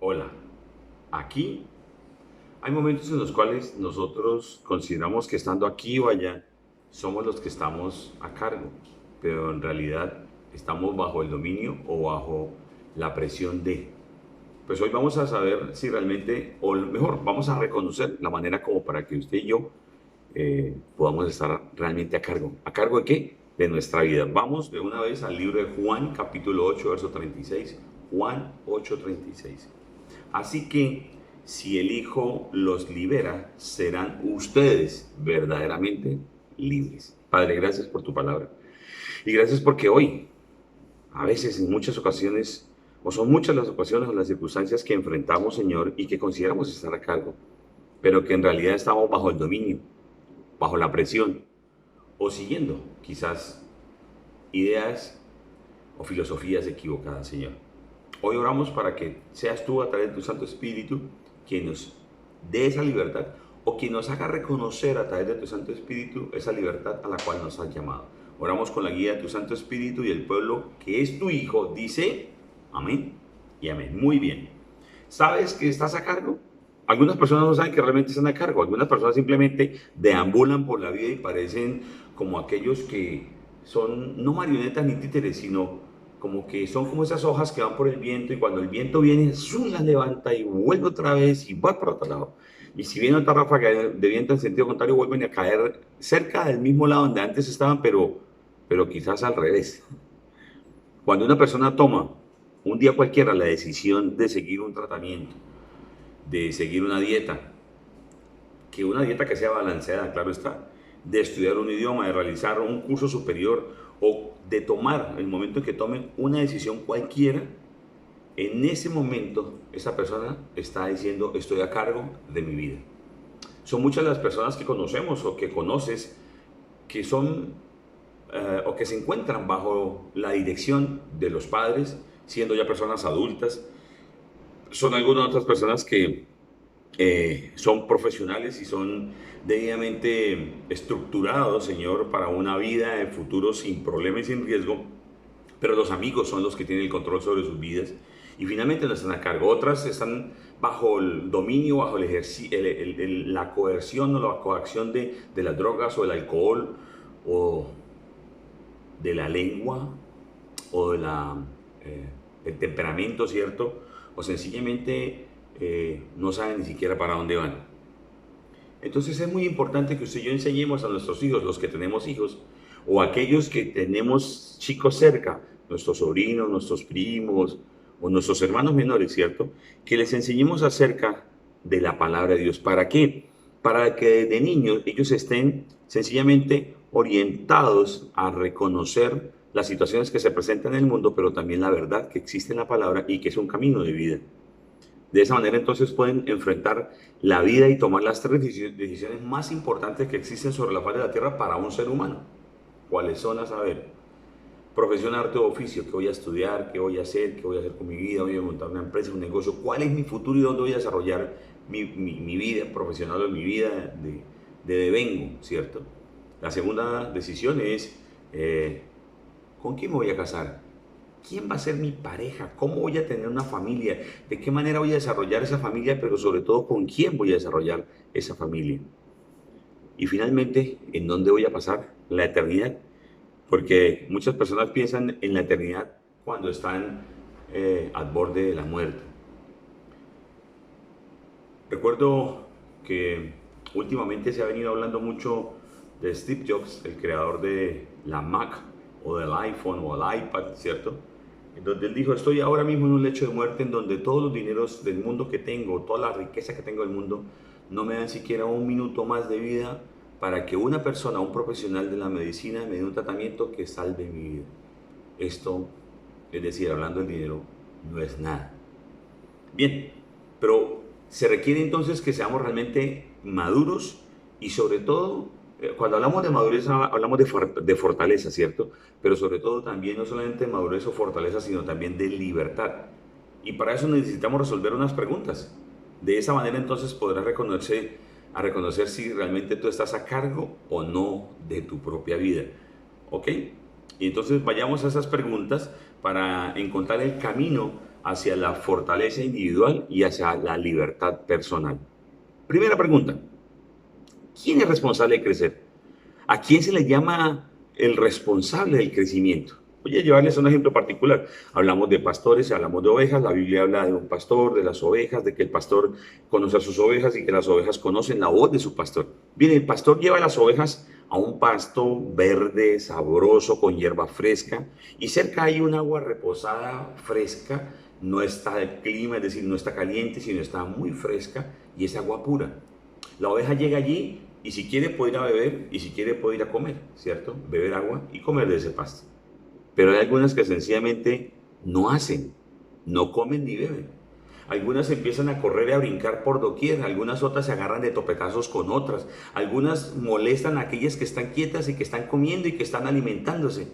Hola, aquí hay momentos en los cuales nosotros consideramos que estando aquí o allá somos los que estamos a cargo, pero en realidad estamos bajo el dominio o bajo la presión de. Pues hoy vamos a saber si realmente, o mejor, vamos a reconocer la manera como para que usted y yo podamos estar realmente a cargo. ¿A cargo de qué? De nuestra vida. Vamos de una vez al libro de Juan, capítulo 8 verso 36. Juan 8:36. Así que si el Hijo los libera, serán ustedes verdaderamente libres. Padre, gracias por tu palabra. Y gracias porque hoy, a veces, en muchas ocasiones, o son muchas las ocasiones o las circunstancias que enfrentamos, Señor, y que consideramos estar a cargo, pero que en realidad estamos bajo el dominio, bajo la presión, o siguiendo quizás ideas o filosofías equivocadas, Señor. Hoy oramos para que seas tú a través de tu Santo Espíritu quien nos dé esa libertad o quien nos haga reconocer a través de tu Santo Espíritu esa libertad a la cual nos has llamado. Oramos con la guía de tu Santo Espíritu y el pueblo que es tu Hijo dice amén y amén. Muy bien. ¿Sabes que estás a cargo? Algunas personas no saben que realmente están a cargo. Algunas personas simplemente deambulan por la vida y parecen como aquellos que son no marionetas ni títeres, sino como que son como esas hojas que van por el viento y cuando el viento viene, ¡zum!, las levanta y vuelve otra vez y va para otro lado. Y si viene otra ráfaga de viento en sentido contrario, vuelven a caer cerca del mismo lado donde antes estaban, pero quizás al revés. Cuando una persona toma un día cualquiera la decisión de seguir un tratamiento, de seguir una dieta, que una dieta que sea balanceada, claro está, de estudiar un idioma, de realizar un curso superior o de tomar, el momento en que tomen una decisión cualquiera, en ese momento esa persona está diciendo estoy a cargo de mi vida. Son muchas las personas que conocemos o que conoces que son o que se encuentran bajo la dirección de los padres, siendo ya personas adultas. Son algunas otras personas que son profesionales y son debidamente estructurados, Señor, para una vida de futuro sin problemas y sin riesgo, pero los amigos son los que tienen el control sobre sus vidas y finalmente no están a cargo. Otras están bajo el dominio, bajo la coerción o la coacción de las drogas o del alcohol o de la lengua o de el temperamento, ¿cierto? O sencillamente no saben ni siquiera para dónde van. Entonces es muy importante que usted y yo enseñemos a nuestros hijos, los que tenemos hijos, o aquellos que tenemos chicos cerca, nuestros sobrinos, nuestros primos, o nuestros hermanos menores, ¿cierto? Que les enseñemos acerca de la palabra de Dios. ¿Para qué? Para que desde niños ellos estén sencillamente orientados a reconocer las situaciones que se presentan en el mundo, pero también la verdad que existe en la palabra y que es un camino de vida. De esa manera entonces pueden enfrentar la vida y tomar las tres decisiones más importantes que existen sobre la faz de la tierra para un ser humano. ¿Cuáles son? A saber, profesión, arte o oficio, qué voy a estudiar, qué voy a hacer, qué voy a hacer con mi vida, voy a montar una empresa, un negocio, cuál es mi futuro y dónde voy a desarrollar mi vida profesional o mi vida de devengo, ¿cierto? La segunda decisión es, ¿con quién me voy a casar? ¿Quién va a ser mi pareja? ¿Cómo voy a tener una familia? ¿De qué manera voy a desarrollar esa familia? Pero sobre todo, ¿con quién voy a desarrollar esa familia? Y finalmente, ¿en dónde voy a pasar la eternidad? Porque muchas personas piensan en la eternidad cuando están al borde de la muerte. Recuerdo que últimamente se ha venido hablando mucho de Steve Jobs, el creador de la Mac o del iPhone o el iPad, ¿cierto? En donde él dijo, estoy ahora mismo en un lecho de muerte en donde todos los dineros del mundo que tengo, toda la riqueza que tengo del mundo, no me dan siquiera un minuto más de vida para que una persona, un profesional de la medicina, me dé un tratamiento que salve mi vida. Esto, es decir, hablando del dinero, no es nada. Bien, pero se requiere entonces que seamos realmente maduros y sobre todo, cuando hablamos de madurez hablamos de fortaleza, ¿cierto? Pero sobre todo también no solamente de madurez o fortaleza, sino también de libertad. Y para eso necesitamos resolver unas preguntas. De esa manera entonces podrás reconocer si realmente tú estás a cargo o no de tu propia vida. ¿Ok? Y entonces vayamos a esas preguntas para encontrar el camino hacia la fortaleza individual y hacia la libertad personal. Primera pregunta, ¿quién es responsable de crecer? ¿A quién se le llama el responsable del crecimiento? Voy a llevarles un ejemplo particular. Hablamos de pastores, hablamos de ovejas. La Biblia habla de un pastor, de las ovejas, de que el pastor conoce a sus ovejas y que las ovejas conocen la voz de su pastor. Bien, el pastor lleva a las ovejas a un pasto verde, sabroso, con hierba fresca, y cerca hay un agua reposada, fresca. No está el clima, es decir, no está caliente, sino está muy fresca y es agua pura. La oveja llega allí y si quiere puede ir a beber y si quiere puede ir a comer, ¿cierto? Beber agua y comer de ese pasto. Pero hay algunas que sencillamente no hacen, no comen ni beben. Algunas empiezan a correr y a brincar por doquier, algunas otras se agarran de topetazos con otras, algunas molestan a aquellas que están quietas y que están comiendo y que están alimentándose.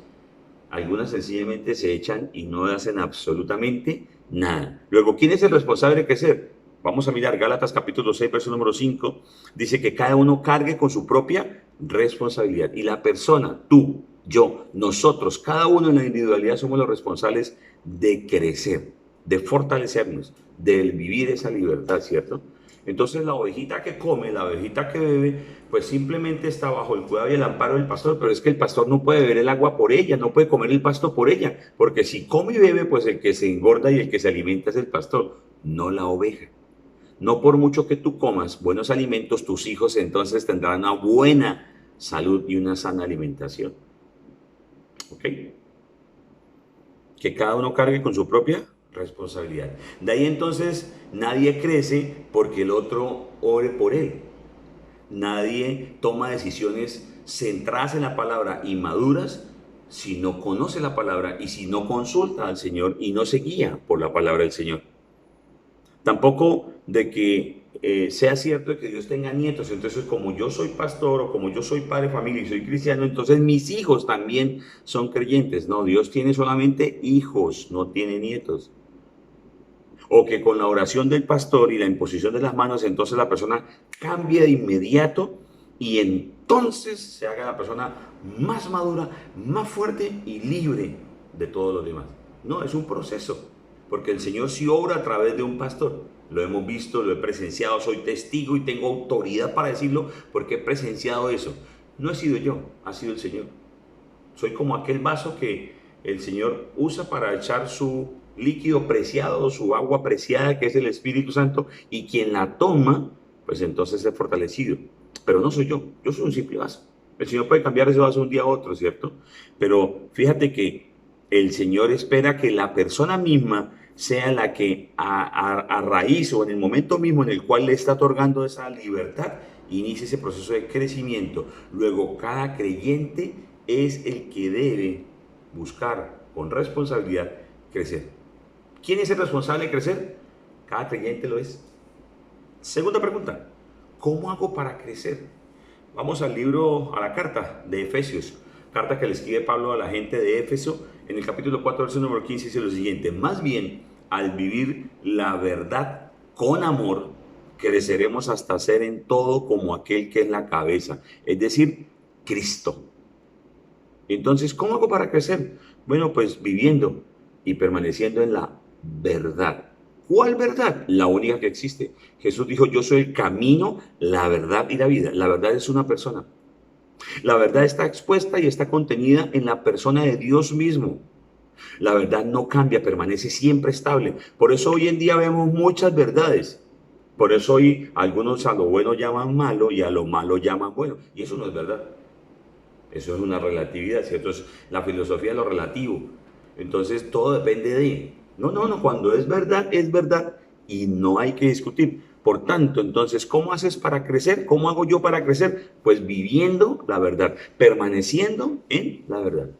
Algunas sencillamente se echan y no hacen absolutamente nada. Luego, ¿quién es el responsable de crecer? Vamos a mirar Gálatas capítulo 6, verso número 5. Dice que cada uno cargue con su propia responsabilidad. Y la persona, tú, yo, nosotros, cada uno en la individualidad somos los responsables de crecer, de fortalecernos, de vivir esa libertad, ¿cierto? Entonces la ovejita que come, la ovejita que bebe, pues simplemente está bajo el cuidado y el amparo del pastor, pero es que el pastor no puede beber el agua por ella, no puede comer el pasto por ella, porque si come y bebe, pues el que se engorda y el que se alimenta es el pastor, no la oveja. No por mucho que tú comas buenos alimentos, tus hijos entonces tendrán una buena salud y una sana alimentación. ¿Ok? Que cada uno cargue con su propia responsabilidad. De ahí entonces nadie crece porque el otro ore por él. Nadie toma decisiones centradas en la palabra y maduras si no conoce la palabra y si no consulta al Señor y no se guía por la palabra del Señor. Tampoco de que sea cierto que Dios tenga nietos, entonces como yo soy pastor o como yo soy padre de familia y soy cristiano, entonces mis hijos también son creyentes. No, Dios tiene solamente hijos, no tiene nietos. O que con la oración del pastor y la imposición de las manos, entonces la persona cambie de inmediato y entonces se haga la persona más madura, más fuerte y libre de todos los demás. No, es un proceso. Porque el Señor sí obra a través de un pastor. Lo hemos visto, lo he presenciado, soy testigo y tengo autoridad para decirlo porque he presenciado eso. No he sido yo, ha sido el Señor. Soy como aquel vaso que el Señor usa para echar su líquido preciado, su agua preciada que es el Espíritu Santo, y quien la toma, pues entonces es fortalecido. Pero no soy yo soy un simple vaso. El Señor puede cambiar ese vaso un día a otro, ¿cierto? Pero fíjate que el Señor espera que la persona misma sea la que a raíz o en el momento mismo en el cual le está otorgando esa libertad, inicie ese proceso de crecimiento. Luego, cada creyente es el que debe buscar con responsabilidad crecer. ¿Quién es el responsable de crecer? Cada creyente lo es. Segunda pregunta, ¿cómo hago para crecer? Vamos al libro, a la carta de Efesios, carta que le escribe Pablo a la gente de Éfeso, en el capítulo 4, verso número 15, dice lo siguiente: más bien, al vivir la verdad con amor, creceremos hasta ser en todo como aquel que es la cabeza, es decir, Cristo. Entonces, ¿cómo hago para crecer? Bueno, pues viviendo y permaneciendo en la verdad. ¿Cuál verdad? La única que existe. Jesús dijo: yo soy el camino, la verdad y la vida. La verdad es una persona. La verdad está expuesta y está contenida en la persona de Dios mismo. La verdad no cambia, permanece siempre estable. Por eso hoy en día vemos muchas verdades. Por eso hoy algunos a lo bueno llaman malo y a lo malo llaman bueno. Y eso no es verdad. Eso es una relatividad, ¿cierto? Es la filosofía de lo relativo. Entonces todo depende de... No, cuando es verdad y no hay que discutir. Por tanto, entonces, ¿cómo haces para crecer? ¿Cómo hago yo para crecer? Pues viviendo la verdad, permaneciendo en la verdad.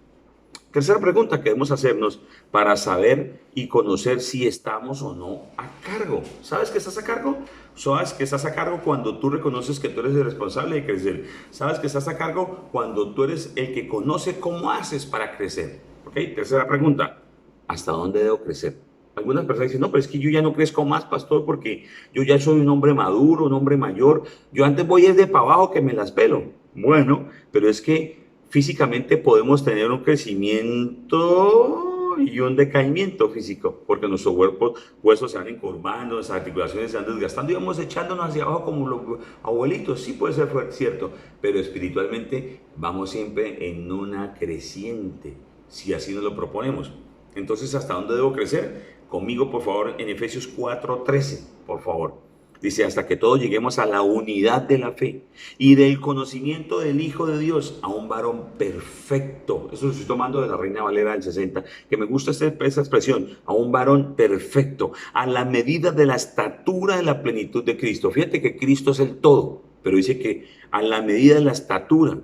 Tercera pregunta que debemos hacernos para saber y conocer si estamos o no a cargo. ¿Sabes que estás a cargo? ¿Sabes que estás a cargo cuando tú reconoces que tú eres el responsable de crecer? ¿Sabes que estás a cargo cuando tú eres el que conoce cómo haces para crecer? ¿Ok? Tercera pregunta, ¿hasta dónde debo crecer? Algunas personas dicen: no, pero es que yo ya no crezco más, pastor, porque yo ya soy un hombre maduro, un hombre mayor. Yo antes voy desde para abajo que me las pelo. Bueno, pero es que físicamente podemos tener un crecimiento y un decaimiento físico, porque nuestros huesos se van encorvando, nuestras articulaciones se van desgastando y vamos echándonos hacia abajo como los abuelitos. Sí puede ser cierto, pero espiritualmente vamos siempre en una creciente, si así nos lo proponemos. Entonces, ¿hasta dónde debo crecer? Conmigo, por favor, en Efesios 4:13, por favor. Dice, hasta que todos lleguemos a la unidad de la fe y del conocimiento del Hijo de Dios, a un varón perfecto. Eso lo estoy tomando de la Reina Valera del 60, que me gusta esa expresión, a un varón perfecto, a la medida de la estatura de la plenitud de Cristo. Fíjate que Cristo es el todo, pero dice que a la medida de la estatura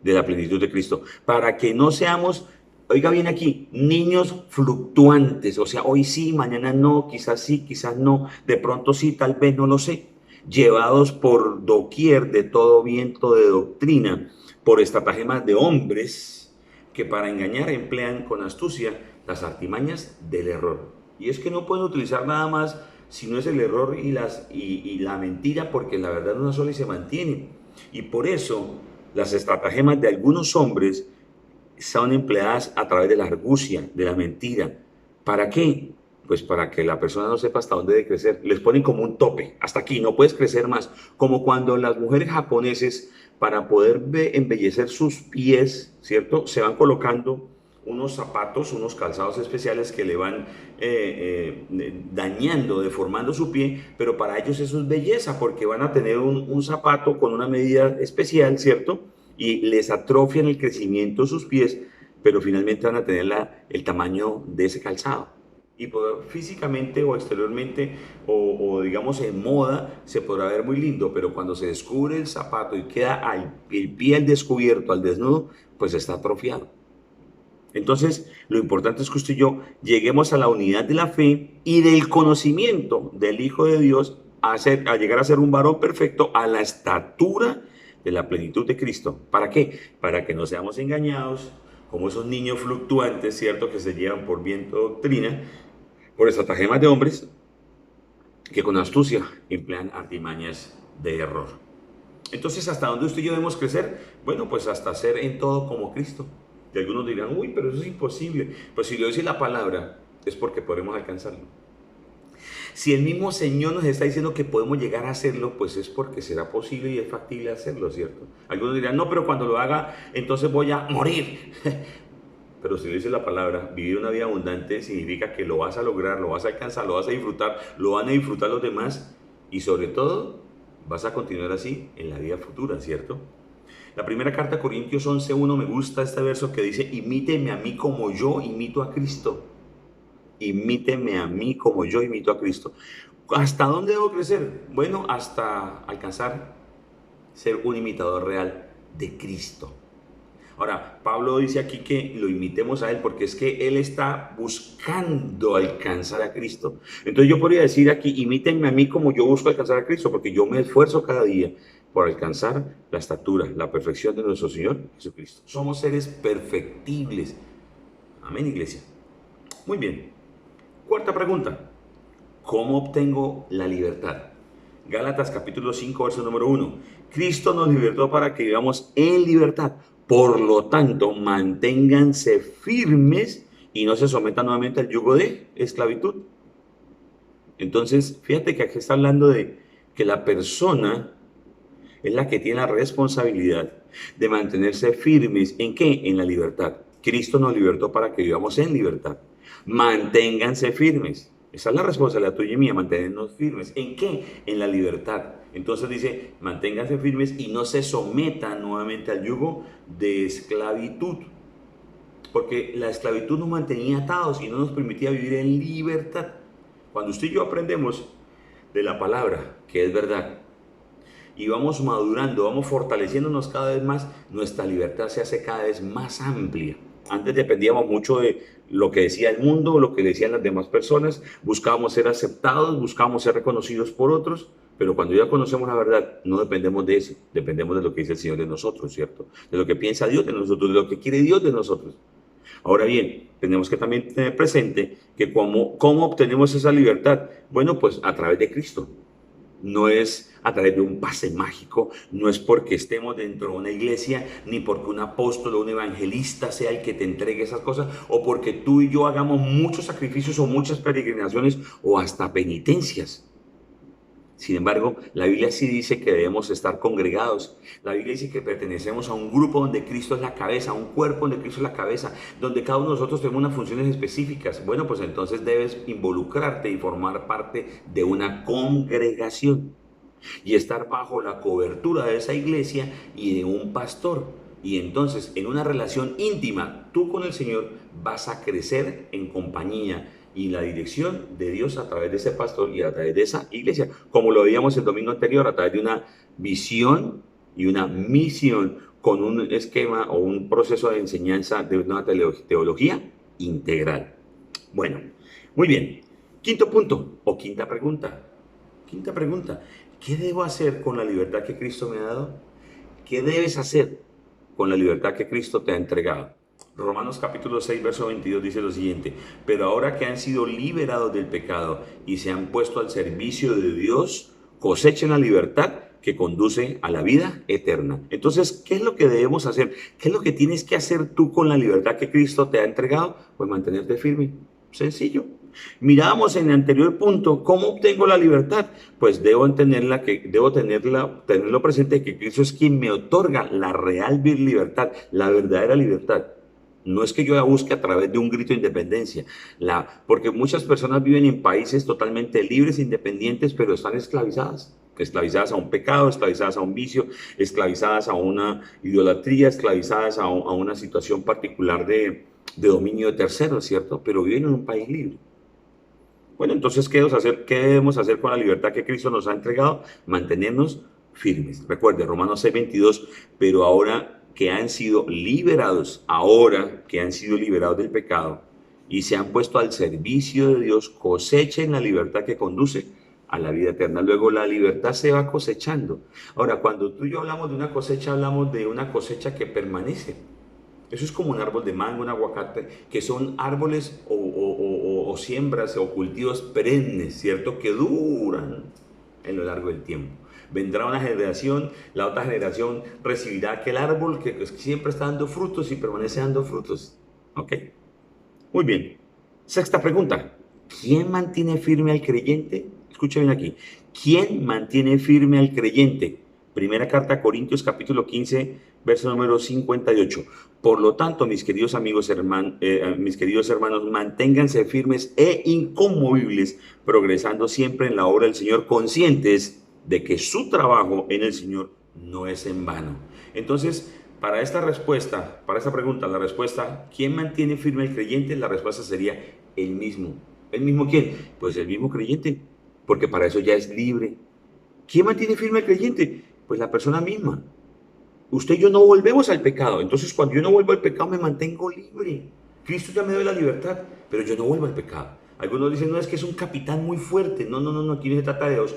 de la plenitud de Cristo, para que no seamos, oiga bien aquí, niños fluctuantes, o sea, hoy sí, mañana no, quizás no, de pronto sí, tal vez no lo sé, llevados por doquier de todo viento de doctrina, por estratagemas de hombres que para engañar emplean con astucia las artimañas del error. Y es que no pueden utilizar nada más si no es el error y la mentira, porque la verdad es una sola y se mantiene. Y por eso las estratagemas de algunos hombres son empleadas a través de la argucia, de la mentira. ¿Para qué? Pues para que la persona no sepa hasta dónde debe crecer. Les ponen como un tope, hasta aquí, no puedes crecer más. Como cuando las mujeres japoneses, para poder embellecer sus pies, ¿cierto? Se van colocando unos zapatos, unos calzados especiales que le van dañando, deformando su pie, pero para ellos eso es belleza, porque van a tener un zapato con una medida especial, ¿cierto? Y les atrofian el crecimiento de sus pies, pero finalmente van a tener el tamaño de ese calzado. Y físicamente o exteriormente o digamos en moda se podrá ver muy lindo, pero cuando se descubre el zapato y queda el pie al descubierto, al desnudo, pues está atrofiado. Entonces, lo importante es que usted y yo lleguemos a la unidad de la fe y del conocimiento del Hijo de Dios a llegar a ser un varón perfecto a la estatura de la plenitud de Cristo. ¿Para qué? Para que no seamos engañados como esos niños fluctuantes, ¿cierto? Que se llevan por viento de doctrina, por estratagemas de hombres que con astucia emplean artimañas de error. Entonces, ¿hasta dónde usted y yo debemos crecer? Bueno, pues hasta ser en todo como Cristo. Y algunos dirán, uy, pero eso es imposible. Pues si lo dice la palabra, es porque podremos alcanzarlo. Si el mismo Señor nos está diciendo que podemos llegar a hacerlo, pues es porque será posible y es factible hacerlo, ¿cierto? Algunos dirán, no, pero cuando lo haga, entonces voy a morir. Pero si lo dice la palabra, vivir una vida abundante significa que lo vas a lograr, lo vas a alcanzar, lo vas a disfrutar, lo van a disfrutar los demás y sobre todo vas a continuar así en la vida futura, ¿cierto? La primera carta a Corintios 11:1, me gusta este verso que dice, imíteme a mí como yo imito a Cristo. Imíteme a mí como yo imito a Cristo. ¿Hasta dónde debo crecer? Bueno, hasta alcanzar ser un imitador real de Cristo. Ahora, Pablo dice aquí que lo imitemos a Él porque es que Él está buscando alcanzar a Cristo. Entonces yo podría decir aquí, imítenme a mí como yo busco alcanzar a Cristo, porque yo me esfuerzo cada día por alcanzar la estatura, la perfección de nuestro Señor Jesucristo. Somos seres perfectibles. Amén, iglesia. Muy bien. Cuarta pregunta. ¿Cómo obtengo la libertad? Gálatas capítulo 5, verso número 1. Cristo nos libertó para que vivamos en libertad. Por lo tanto, manténganse firmes y no se sometan nuevamente al yugo de esclavitud. Entonces, fíjate que aquí está hablando de que la persona es la que tiene la responsabilidad de mantenerse firmes. ¿En qué? En la libertad. Cristo nos libertó para que vivamos en libertad. Manténganse firmes. Esa es la responsabilidad tuya y mía, mantenernos firmes. ¿En qué? En la libertad. Entonces dice, manténganse firmes y no se sometan nuevamente al yugo de esclavitud. Porque la esclavitud nos mantenía atados y no nos permitía vivir en libertad. Cuando usted y yo aprendemos de la palabra, que es verdad, y vamos madurando, vamos fortaleciéndonos cada vez más, nuestra libertad se hace cada vez más amplia. Antes dependíamos mucho de lo que decía el mundo, lo que decían las demás personas, buscábamos ser aceptados, buscábamos ser reconocidos por otros, pero cuando ya conocemos la verdad, no dependemos de eso, dependemos de lo que dice el Señor de nosotros, ¿cierto? De lo que piensa Dios de nosotros, de lo que quiere Dios de nosotros. Ahora bien, tenemos que también tener presente que ¿cómo obtenemos esa libertad? Bueno, pues a través de Cristo. No es a través de un pase mágico, no es porque estemos dentro de una iglesia, ni porque un apóstol o un evangelista sea el que te entregue esas cosas, o porque tú y yo hagamos muchos sacrificios o muchas peregrinaciones o hasta penitencias. Sin embargo, la Biblia sí dice que debemos estar congregados. La Biblia dice que pertenecemos a un grupo donde Cristo es la cabeza, a un cuerpo donde Cristo es la cabeza, donde cada uno de nosotros tenemos unas funciones específicas. Bueno, pues entonces debes involucrarte y formar parte de una congregación y estar bajo la cobertura de esa iglesia y de un pastor. Y entonces, en una relación íntima, tú con el Señor vas a crecer en compañía y la dirección de Dios a través de ese pastor y a través de esa iglesia, como lo veíamos el domingo anterior, a través de una visión y una misión con un esquema o un proceso de enseñanza de una teología integral. Bueno, muy bien. Quinto punto o quinta pregunta. Quinta pregunta. ¿Qué debo hacer con la libertad que Cristo me ha dado? ¿Qué debes hacer con la libertad que Cristo te ha entregado? Romanos capítulo 6, verso 22 dice lo siguiente: pero ahora que han sido liberados del pecado y se han puesto al servicio de Dios, cosechen la libertad que conduce a la vida eterna. Entonces, ¿qué es lo que debemos hacer? ¿Qué es lo que tienes que hacer tú con la libertad que Cristo te ha entregado? Pues mantenerte firme. Sencillo. Mirábamos en el anterior punto, ¿cómo obtengo la libertad? Pues debo tenerlo presente que Cristo es quien me otorga la real libertad, la verdadera libertad. No es que yo la busque a través de un grito de independencia, porque muchas personas viven en países totalmente libres, independientes, pero están esclavizadas a un pecado, esclavizadas a un vicio, esclavizadas a una idolatría, esclavizadas a una situación particular de dominio de terceros, ¿cierto? Pero viven en un país libre. Bueno, entonces, ¿qué debemos hacer con la libertad que Cristo nos ha entregado? Mantenernos firmes. Recuerde, Romanos 6:22, pero ahora que han sido liberados del pecado y se han puesto al servicio de Dios, cosechen la libertad que conduce a la vida eterna. Luego la libertad se va cosechando. Ahora, cuando tú y yo hablamos de una cosecha, hablamos de una cosecha que permanece. Eso es como un árbol de mango, un aguacate, que son árboles o siembras o cultivos perennes, ¿cierto? Que duran en lo largo del tiempo. Vendrá una generación, la otra generación recibirá aquel árbol que siempre está dando frutos y permanece dando frutos. ¿Ok? Muy bien. Sexta pregunta. ¿Quién mantiene firme al creyente? Escucha bien aquí. ¿Quién mantiene firme al creyente? Primera carta a Corintios capítulo 15, verso número 58. Por lo tanto, mis queridos mis queridos hermanos, manténganse firmes e inconmovibles, progresando siempre en la obra del Señor, conscientes de que su trabajo en el Señor no es en vano. Entonces, para esta respuesta, para esta pregunta, la respuesta, ¿quién mantiene firme al creyente? La respuesta sería el mismo. ¿El mismo quién? Pues el mismo creyente, porque para eso ya es libre. ¿Quién mantiene firme al creyente? Pues la persona misma. Usted y yo no volvemos al pecado. Entonces, cuando yo no vuelvo al pecado, me mantengo libre. Cristo ya me dio la libertad, pero yo no vuelvo al pecado. Algunos dicen, no, es que es un capitán muy fuerte. No, no, no, no. Aquí no se trata de dos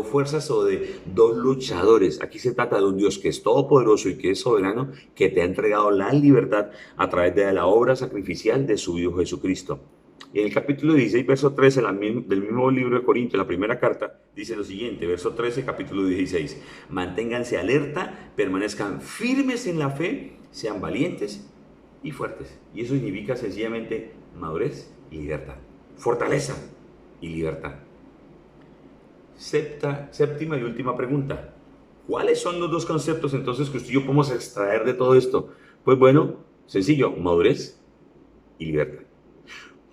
fuerzas o de dos luchadores. Aquí se trata de un Dios que es todopoderoso y que es soberano, que te ha entregado la libertad a través de la obra sacrificial de su Hijo Jesucristo. Y en el capítulo 16, verso 13 del mismo libro de Corintios, la primera carta, dice lo siguiente, verso 13, capítulo 16. Manténganse alerta, permanezcan firmes en la fe, sean valientes y fuertes. Y eso significa sencillamente madurez y libertad. Fortaleza y libertad. Séptima y última pregunta. ¿Cuáles son los dos conceptos entonces que usted y yo podemos extraer de todo esto? Pues bueno, sencillo, madurez y libertad.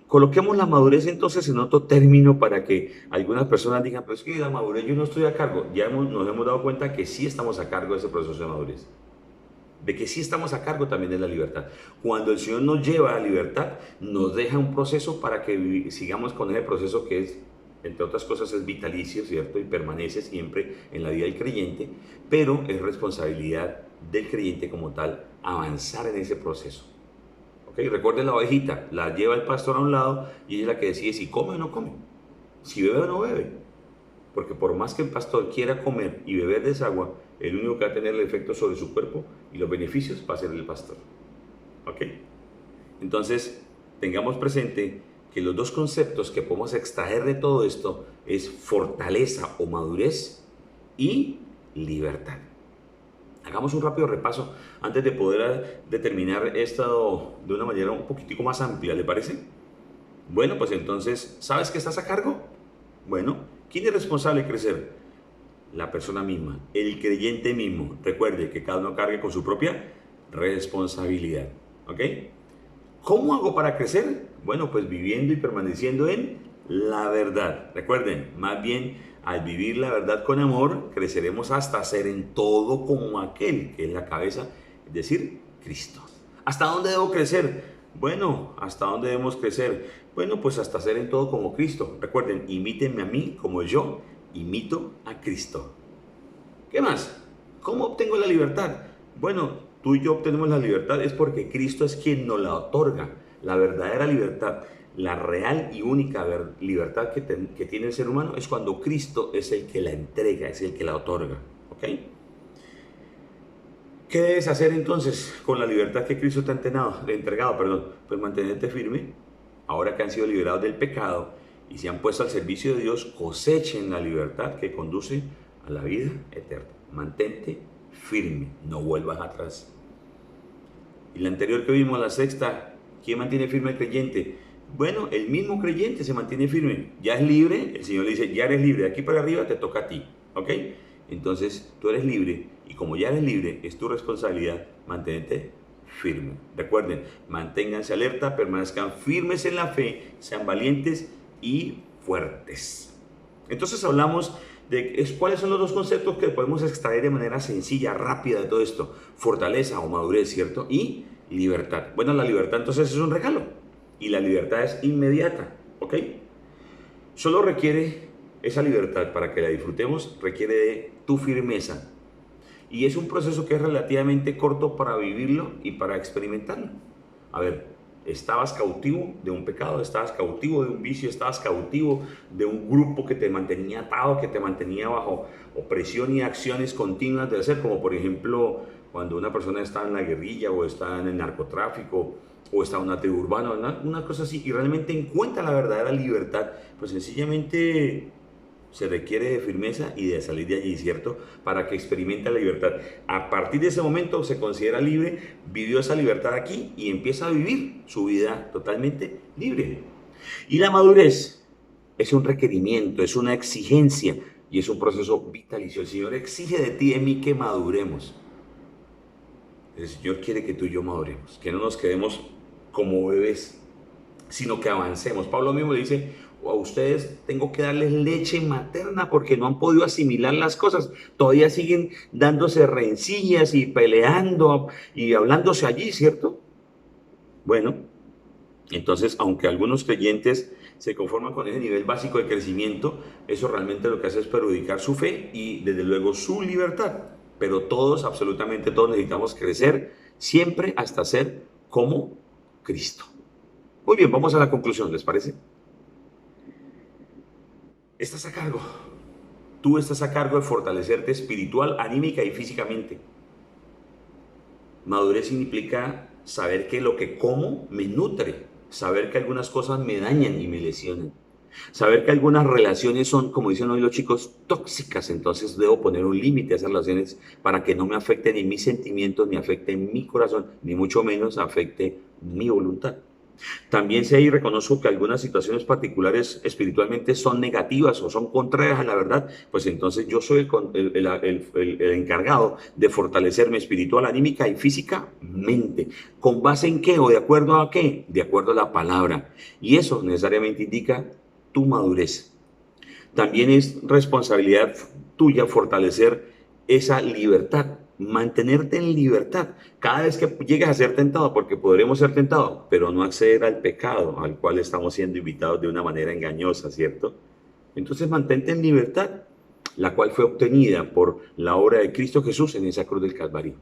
Coloquemos la madurez entonces en otro término para que algunas personas digan, pero es que la madurez yo no estoy a cargo. Nos hemos dado cuenta que sí estamos a cargo de ese proceso de madurez. De que sí estamos a cargo también de la libertad. Cuando el Señor nos lleva a la libertad, nos deja un proceso para que sigamos con ese proceso que es, entre otras cosas, es vitalicio, ¿cierto? Y permanece siempre en la vida del creyente, pero es responsabilidad del creyente como tal avanzar en ese proceso. ¿Okay? Recuerden la ovejita, la lleva el pastor a un lado y ella es la que decide si come o no come, si bebe o no bebe. Porque por más que el pastor quiera comer y beber de esa agua, el único que va a tener el efecto sobre su cuerpo y los beneficios va a ser el pastor. ¿Ok? Entonces, tengamos presente que los dos conceptos que podemos extraer de todo esto es fortaleza o madurez y libertad. Hagamos un rápido repaso antes de poder determinar esto de una manera un poquitico más amplia, ¿le parece? Bueno, pues entonces, ¿sabes que estás a cargo? Bueno, ¿quién es responsable de crecer? La persona misma, el creyente mismo. Recuerde que cada uno cargue con su propia responsabilidad. ¿Ok? ¿Cómo hago para crecer? Bueno, pues viviendo y permaneciendo en la verdad. Recuerden, más bien al vivir la verdad con amor, creceremos hasta ser en todo como aquel que es la cabeza, es decir, Cristo. ¿Hasta dónde debo crecer? Bueno, ¿hasta dónde debemos crecer? Bueno, pues hasta ser en todo como Cristo. Recuerden, imítenme a mí como yo imito a Cristo. ¿Qué más? ¿Cómo obtengo la libertad? Bueno, tú y yo obtenemos la libertad es porque Cristo es quien nos la otorga. La verdadera libertad, la real y única libertad que tiene el ser humano es cuando Cristo es el que la entrega, es el que la otorga. ¿Ok? ¿Qué debes hacer entonces con la libertad que Cristo te ha entregado? Pues mantenerte firme. Ahora que han sido liberados del pecado y se han puesto al servicio de Dios, cosechen la libertad que conduce a la vida eterna. Mantente firme, no vuelvas atrás. Y la anterior que vimos, la sexta, ¿quién mantiene firme al creyente? Bueno, el mismo creyente se mantiene firme. Ya es libre, el Señor le dice, ya eres libre, de aquí para arriba te toca a ti. ¿Ok? Entonces tú eres libre y como ya eres libre, es tu responsabilidad mantenerte firme. Recuerden, manténganse alerta, permanezcan firmes en la fe, sean valientes y fuertes. Entonces hablamos de cuáles son los dos conceptos que podemos extraer de manera sencilla, rápida de todo esto. Fortaleza o madurez, ¿cierto? Y libertad. Bueno, la libertad entonces es un regalo y la libertad es inmediata, ¿ok? Solo requiere esa libertad para que la disfrutemos, requiere de tu firmeza. Y es un proceso que es relativamente corto para vivirlo y para experimentarlo. A ver, estabas cautivo de un pecado, estabas cautivo de un vicio, estabas cautivo de un grupo que te mantenía atado, que te mantenía bajo opresión y acciones continuas de hacer, como por ejemplo cuando una persona está en la guerrilla o está en el narcotráfico o está en una tribu urbana, una cosa así, y realmente encuentra la verdadera libertad, pues sencillamente se requiere de firmeza y de salir de allí, ¿cierto? Para que experimente la libertad. A partir de ese momento se considera libre, vivió esa libertad aquí y empieza a vivir su vida totalmente libre. Y la madurez es un requerimiento, es una exigencia y es un proceso vitalicio. El Señor exige de ti y de mí que maduremos. El Señor quiere que tú y yo maduremos, que no nos quedemos como bebés, sino que avancemos. Pablo mismo le dice, a ustedes tengo que darles leche materna porque no han podido asimilar las cosas. Todavía siguen dándose rencillas y peleando y hablándose allí, ¿cierto? Bueno, entonces, aunque algunos creyentes se conforman con ese nivel básico de crecimiento, eso realmente lo que hace es perjudicar su fe y desde luego su libertad. Pero todos, absolutamente todos necesitamos crecer siempre hasta ser como Cristo. Muy bien, vamos a la conclusión, ¿les parece? Estás a cargo. Tú estás a cargo de fortalecerte espiritual, anímica y físicamente. Madurez implica saber que lo que como me nutre, saber que algunas cosas me dañan y me lesionan, saber que algunas relaciones son, como dicen hoy los chicos, tóxicas, entonces debo poner un límite a esas relaciones para que no me afecten ni mis sentimientos, ni afecten mi corazón, ni mucho menos afecte mi voluntad. También sé y reconozco que algunas situaciones particulares espiritualmente son negativas o son contrarias a la verdad, pues entonces yo soy el encargado de fortalecerme espiritual, anímica y físicamente. ¿Con base en qué o de acuerdo a qué? De acuerdo a la palabra. Y eso necesariamente indica tu madurez. También es responsabilidad tuya fortalecer esa libertad, mantenerte en libertad cada vez que llegues a ser tentado, porque podremos ser tentados, pero no acceder al pecado al cual estamos siendo invitados de una manera engañosa, ¿cierto? Entonces mantente en libertad, la cual fue obtenida por la obra de Cristo Jesús en esa cruz del Calvario.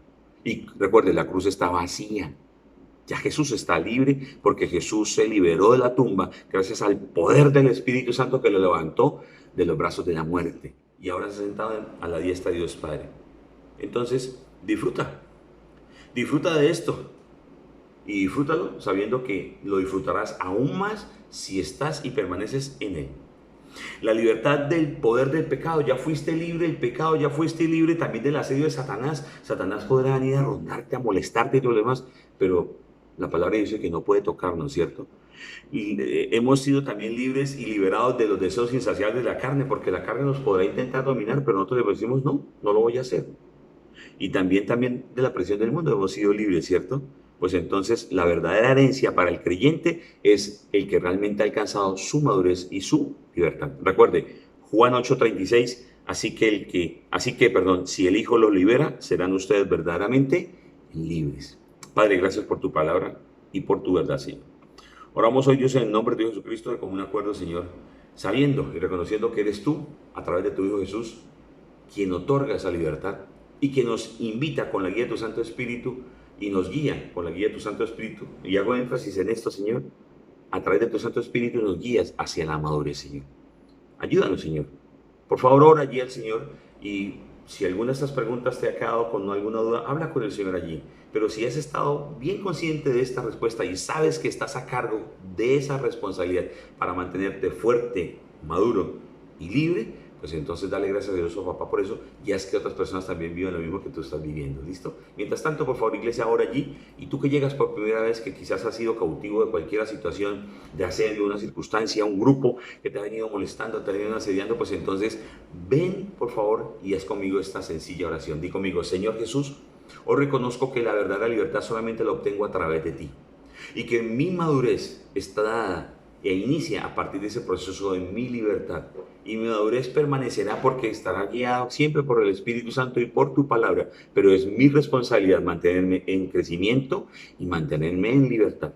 Y recuerde, la cruz está vacía. Ya Jesús está libre porque Jesús se liberó de la tumba gracias al poder del Espíritu Santo que lo levantó de los brazos de la muerte. Y ahora se ha sentado a la diestra de Dios Padre. Entonces, disfruta de esto y disfrútalo sabiendo que lo disfrutarás aún más si estás y permaneces en Él. La libertad del poder del pecado, ya fuiste libre del pecado, ya fuiste libre también del asedio de Satanás. Satanás podrá venir a rondarte, a molestarte y todo lo demás, pero la palabra dice que no puede tocarnos, ¿cierto? Y hemos sido también libres y liberados de los deseos insaciables de la carne, porque la carne nos podrá intentar dominar, pero nosotros le decimos, no, no lo voy a hacer. Y también de la presión del mundo hemos sido libres, ¿cierto? Pues entonces la verdadera herencia para el creyente es el que realmente ha alcanzado su madurez y su libertad. Recuerde, Juan 8:36, perdón, si el Hijo los libera, serán ustedes verdaderamente libres. Padre, gracias por tu palabra y por tu verdad, Señor. Oramos hoy, Dios, en el nombre de Jesucristo, de común acuerdo, Señor, sabiendo y reconociendo que eres tú, a través de tu Hijo Jesús, quien otorga esa libertad y que nos invita con la guía de tu Santo Espíritu y nos guía con la guía de tu Santo Espíritu. Y hago énfasis en esto, Señor, a través de tu Santo Espíritu nos guías hacia la madurez, Señor. Ayúdanos, Señor. Por favor, ora allí al Señor y si alguna de estas preguntas te ha quedado con alguna duda, habla con el Señor allí. Pero si has estado bien consciente de esta respuesta y sabes que estás a cargo de esa responsabilidad para mantenerte fuerte, maduro y libre, pues entonces dale gracias a Dios, papá, por eso, y haz que otras personas también vivan lo mismo que tú estás viviendo, ¿listo? Mientras tanto, por favor, iglesia, ahora allí, y tú que llegas por primera vez, que quizás has sido cautivo de cualquier situación, de asedio, una circunstancia, un grupo que te ha venido molestando, te ha venido asediando, pues entonces ven, por favor, y haz conmigo esta sencilla oración. Di conmigo, Señor Jesús, hoy reconozco que la verdadera libertad solamente la obtengo a través de ti, y que mi madurez está dada e inicia a partir de ese proceso de mi libertad. Y mi madurez permanecerá porque estará guiado siempre por el Espíritu Santo y por tu palabra, pero es mi responsabilidad mantenerme en crecimiento y mantenerme en libertad.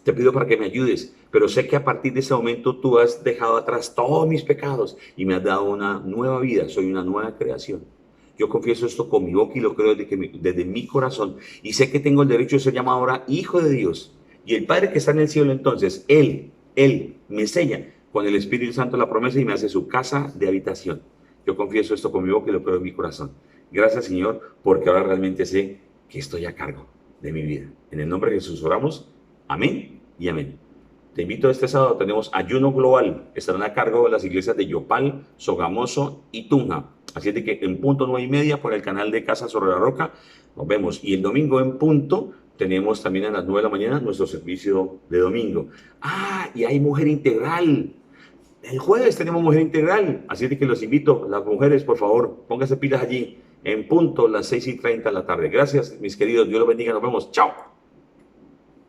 Te pido para que me ayudes, pero sé que a partir de ese momento tú has dejado atrás todos mis pecados y me has dado una nueva vida, soy una nueva creación. Yo confieso esto con mi boca y lo creo desde mi corazón, y sé que tengo el derecho de ser llamado ahora hijo de Dios. Y el Padre que está en el cielo, entonces, Él me sella con el Espíritu Santo la promesa y me hace su casa de habitación. Yo confieso esto con mi boca y lo creo en mi corazón. Gracias, Señor, porque ahora realmente sé que estoy a cargo de mi vida. En el nombre de Jesús oramos. Amén y amén. Te invito este sábado, tenemos ayuno global. Estarán a cargo de las iglesias de Yopal, Sogamoso y Tunja. Así es de que en punto 9:30 por el canal de Casa sobre la Roca nos vemos. Y el domingo en punto tenemos también a las 9 de la mañana nuestro servicio de domingo. Y hay mujer integral. El jueves tenemos mujer integral. Así es de que los invito, las mujeres, por favor, pónganse pilas allí en punto las 6:30 de la tarde. Gracias, mis queridos. Dios los bendiga. Nos vemos. Chao.